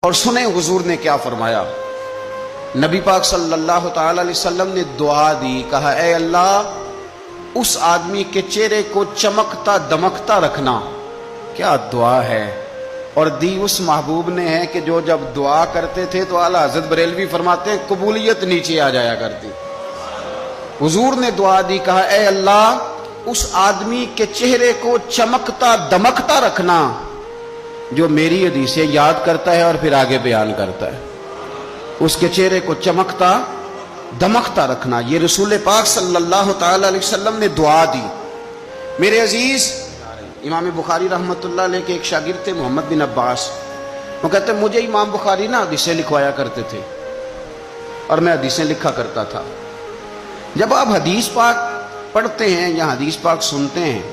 اور سنیں حضور نے کیا فرمایا۔ نبی پاک صلی اللہ تعالی علیہ وسلم نے دعا دی، کہا اے اللہ اس آدمی کے چہرے کو چمکتا دمکتا رکھنا۔ کیا دعا ہے، اور دی اس محبوب نے ہے کہ جو جب دعا کرتے تھے تو اعلیٰ حضرت بریلوی فرماتے ہیں قبولیت نیچے آ جایا کرتی۔ حضور نے دعا دی، کہا اے اللہ اس آدمی کے چہرے کو چمکتا دمکتا رکھنا جو میری حدیثیں یاد کرتا ہے اور پھر آگے بیان کرتا ہے۔ اس کے چہرے کو چمکتا دمکتا رکھنا، یہ رسول پاک صلی اللہ تعالی علیہ وسلم نے دعا دی۔ میرے عزیز، امام بخاری رحمۃ اللہ علیہ کے ایک شاگرد تھے محمد بن عباس، وہ کہتے ہیں مجھے امام بخاری نا حدیثیں لکھوایا کرتے تھے اور میں حدیثیں لکھا کرتا تھا۔ جب آپ حدیث پاک پڑھتے ہیں یا حدیث پاک سنتے ہیں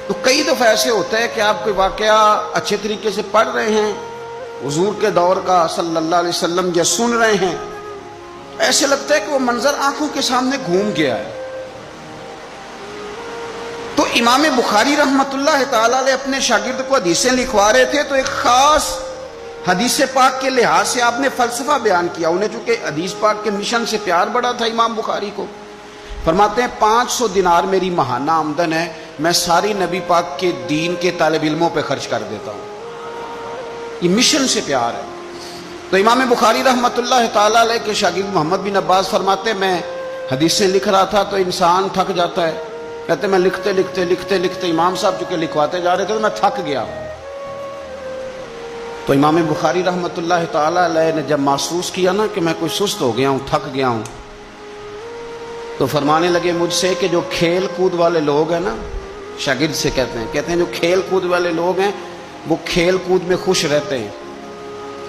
تو کئی دفعہ ایسے ہوتا ہے کہ آپ کوئی واقعہ اچھے طریقے سے پڑھ رہے ہیں حضور کے دور کا صلی اللہ علیہ وسلم، یا سن رہے ہیں، ایسے لگتا ہے کہ وہ منظر آنکھوں کے سامنے گھوم گیا ہے۔ تو امام بخاری رحمۃ اللہ تعالی علیہ اپنے شاگرد کو حدیثیں لکھوا رہے تھے تو ایک خاص حدیث پاک کے لحاظ سے آپ نے فلسفہ بیان کیا۔ انہیں چونکہ حدیث پاک کے مشن سے پیار بڑا تھا امام بخاری کو، فرماتے ہیں 500 دینار میری ماہانہ آمدن ہے، میں ساری نبی پاک کے دین کے طالب علموں پہ خرچ کر دیتا ہوں۔ یہ مشن سے پیار ہے۔ تو امام بخاری رحمۃ اللہ تعالی علیہ کے شاگرد محمد بن عباس فرماتے ہیں میں حدیثیں لکھ رہا تھا تو انسان تھک جاتا ہے، کہتے میں لکھتے لکھتے امام صاحب چونکہ لکھواتے جا رہے تھے تو میں تھک گیا۔ تو امام بخاری رحمۃ اللہ تعالی علیہ نے جب محسوس کیا نا کہ میں کوئی سست ہو گیا ہوں، تھک گیا ہوں، تو فرمانے لگے مجھ سے کہ جو کھیل کود والے لوگ ہیں نا، شاگرد سے کہتے ہیں جو کھیل کود والے لوگ ہیں وہ کھیل کود میں خوش رہتے ہیں،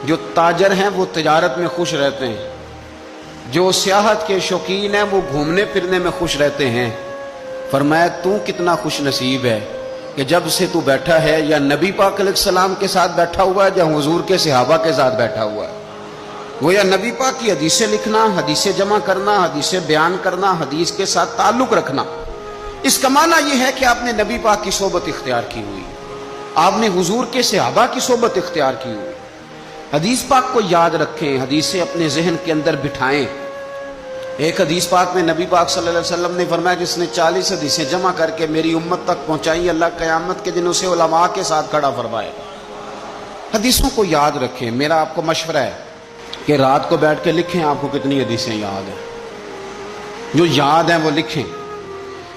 جو تاجر ہیں وہ تجارت میں خوش رہتے ہیں، جو سیاحت کے شوقین ہیں وہ گھومنے پھرنے میں خوش رہتے ہیں۔ فرمایا تو کتنا خوش نصیب ہے کہ جب سے تو بیٹھا ہے یا نبی پاک علیہ السلام کے ساتھ بیٹھا ہوا ہے یا حضور کے صحابہ کے ساتھ بیٹھا ہوا ہے۔ وہ یا نبی پاک کی حدیثیں لکھنا، حدیثیں جمع کرنا، حدیثیں بیان کرنا، حدیث کے ساتھ تعلق رکھنا، اس کا معنی یہ ہے کہ آپ نے نبی پاک کی صحبت اختیار کی ہوئی، آپ نے حضور کے صحابہ کی صحبت اختیار کی ہوئی۔ حدیث پاک کو یاد رکھیں، حدیثیں اپنے ذہن کے اندر بٹھائیں۔ ایک حدیث پاک میں نبی پاک صلی اللہ علیہ وسلم نے فرمایا جس نے 40 حدیثیں جمع کر کے میری امت تک پہنچائی، اللہ قیامت کے دن اسے علماء کے ساتھ کھڑا فرمائے گا۔ حدیثوں کو یاد رکھیں۔ میرا آپ کو مشورہ ہے کہ رات کو بیٹھ کے لکھیں آپ کو کتنی حدیثیں یاد ہیں، جو یاد ہیں وہ لکھیں،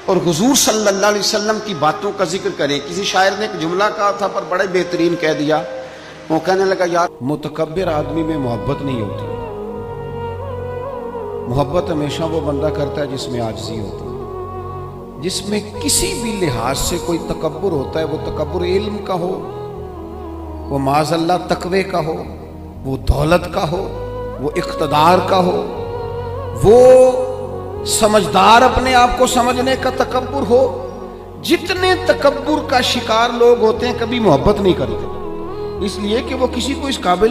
اور حضور صلی اللہ علیہ وسلم کی باتوں کا ذکر کریں۔ کسی شاعر نے ایک جملہ کہا تھا پر بڑے بہترین کہہ دیا، وہ کہنے لگا یار متکبر آدمی میں محبت نہیں ہوتی، محبت ہمیشہ وہ بندہ کرتا ہے جس میں عاجزی ہوتی ہے، جس میں کسی بھی لحاظ سے کوئی تکبر ہوتا ہے، وہ تکبر علم کا ہو، وہ معاذ اللہ تقوی کا ہو، وہ دولت کا ہو، وہ اقتدار کا ہو، وہ سمجھدار اپنے آپ کو سمجھنے کا تکبر ہو۔ جتنے تکبر کا شکار لوگ ہوتے ہیں کبھی محبت نہیں کرتے، اس لیے کہ وہ کسی کو اس قابل